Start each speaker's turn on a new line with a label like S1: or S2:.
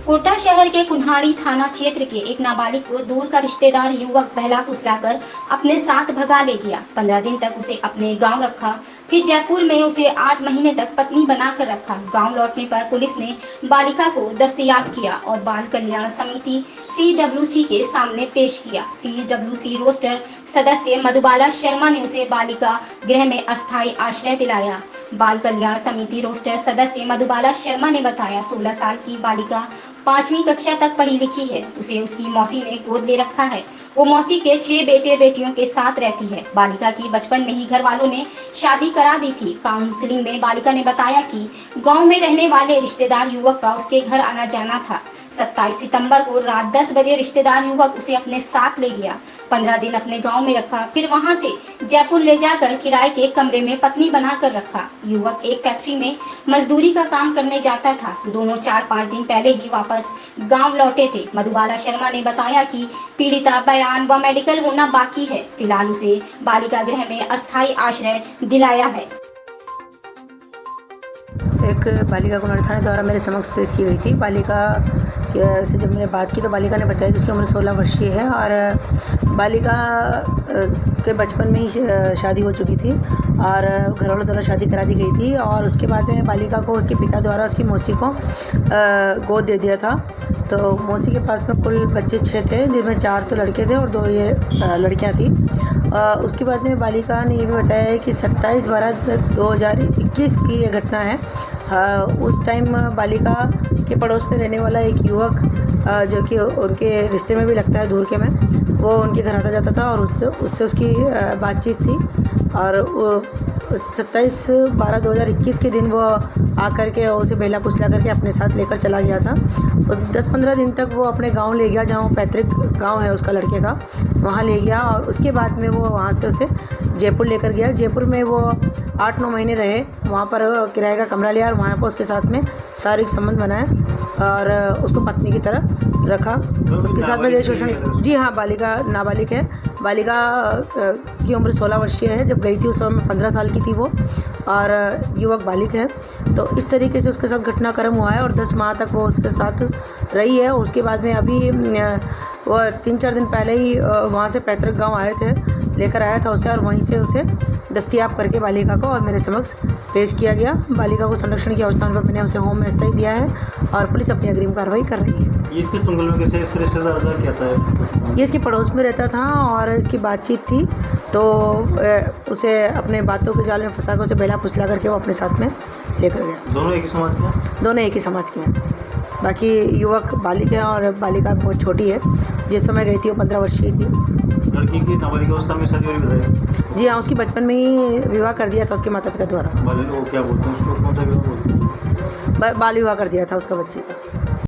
S1: कोटा शहर के कुन्हाड़ी थाना क्षेत्र के एक नाबालिग को दूर का रिश्तेदार युवक बहला फुसलाकर अपने साथ भगा ले गया। 15 दिन तक उसे अपने गांव रखा, फिर जयपुर में उसे 8 महीने तक पत्नी बनाकर रखा। गांव लौटने पर पुलिस ने बालिका को दस्तयाब किया और बाल कल्याण समिति CWC के सामने पेश किया। CWC रोस्टर सदस्य मधुबाला शर्मा ने उसे बालिका गृह में अस्थायी आश्रय दिलाया। बाल कल्याण समिति रोस्टर सदस्य मधुबाला शर्मा ने बताया, 16 साल की बालिका 5वीं कक्षा तक पढ़ी लिखी है। उसे उसकी मौसी ने गोद ले रखा है। वो मौसी के 6 बेटे बेटियों के साथ रहती है। बालिका की बचपन में ही घर वालों ने शादी करा दी थी। काउंसलिंग में बालिका ने बताया कि गांव में रहने वाले रिश्तेदार युवक का उसके घर आना जाना था। 27 सितंबर को रात 10 बजे रिश्तेदार युवक उसे अपने साथ ले गया। 15 दिन अपने गांव में रखा, फिर वहां से जयपुर ले जाकर किराए के कमरे में पत्नी बनाकर रखा। युवक एक फैक्ट्री में मजदूरी का काम करने जाता था। दोनों 4-5 दिन पहले ही वापस गांव लौटे थे। मधुबाला शर्मा ने बताया कि पीड़िता बयान व मेडिकल होना बाकी है। फिलहाल उसे बालिका गृह में अस्थायी आश्रय दिलाया है।
S2: एक बालिका कुन्हाड़ी थाने द्वारा मेरे समक्ष पेश की गई थी। बालिका से जब मैंने बात की तो बालिका ने बताया कि उसकी उम्र 16 वर्षीय है और बालिका के बचपन में ही शादी हो चुकी थी और घरवालों द्वारा शादी करा दी गई थी और उसके बाद में बालिका को उसके पिता द्वारा उसकी मौसी को गोद दे दिया था। तो मौसी के पास में कुल बच्चे 6 थे, जिनमें 4 तो लड़के थे और 2 ये लड़कियां थी। उसके बाद में बालिका ने ये भी बताया है कि 27/12/2021 की ये घटना है। उस टाइम बालिका के पड़ोस में रहने वाला एक युवक जो कि उनके रिश्ते में भी लगता है दूर के में, वो उनके घर आता जाता था और उससे उसकी बातचीत थी और 27/12/2021 के दिन वो आकर के उसे बेला फुसला करके अपने साथ लेकर चला गया था। उस 10-15 दिन तक वो अपने गांव ले गया, जहाँ पैतृक गांव है उसका लड़के का, वहाँ ले गया और उसके बाद में वो वहाँ से उसे जयपुर लेकर गया। जयपुर में वो 8-9 महीने रहे, वहाँ पर किराए का कमरा लिया और वहाँ पर उसके साथ में शारीरिक संबंध बनाए और उसको पत्नी की तरह रखा। उसके साथ में देह शोषण। जी हाँ, बालिका नाबालिग है। बालिका की उम्र 16 वर्षीय है। जब गई थी उस समय 15 साल की थी वो और युवक बालिग है। तो इस तरीके से उसके साथ घटनाक्रम हुआ है और 10 माह तक वो उसके साथ रही है। उसके बाद में अभी वो 3-4 दिन पहले ही वहाँ से पैतृक गांव आए थे, लेकर आया था उसे और वहीं से उसे दस्तयाब करके बालिका को और मेरे समक्ष पेश किया गया। बालिका को संरक्षण की अवस्था पर मैंने उसे होम में अस्थायी दिया है और पुलिस अपनी अग्रिम कार्रवाई कर रही है।
S3: ये इसके चुंगल में कैसे इसके रिश्तेदार क्या था?
S2: ये इसके पड़ोस में रहता था और इसकी बातचीत थी तो उसे अपने बातों के जाल में फंसा कर उसे बेला फुसला करके वो अपने साथ में लेकर गया।
S3: दोनों एक ही समाज के हैं?
S2: दोनों एक ही समाज के हैं। बाकी युवक बालिग है और बालिका बहुत छोटी है। जिस समय गई थी वो 15 वर्षीय थी।
S3: लड़की की नाबालिग अवस्था में शादी हुई बताई?
S2: जी हाँ, उसकी बचपन में ही विवाह कर दिया था उसके माता पिता द्वारा।
S3: बालिग वो क्या बोलते हैं उसको, कौन सा विवाह बोलते हैं?
S2: बाल विवाह कर दिया था उसका बच्चे का।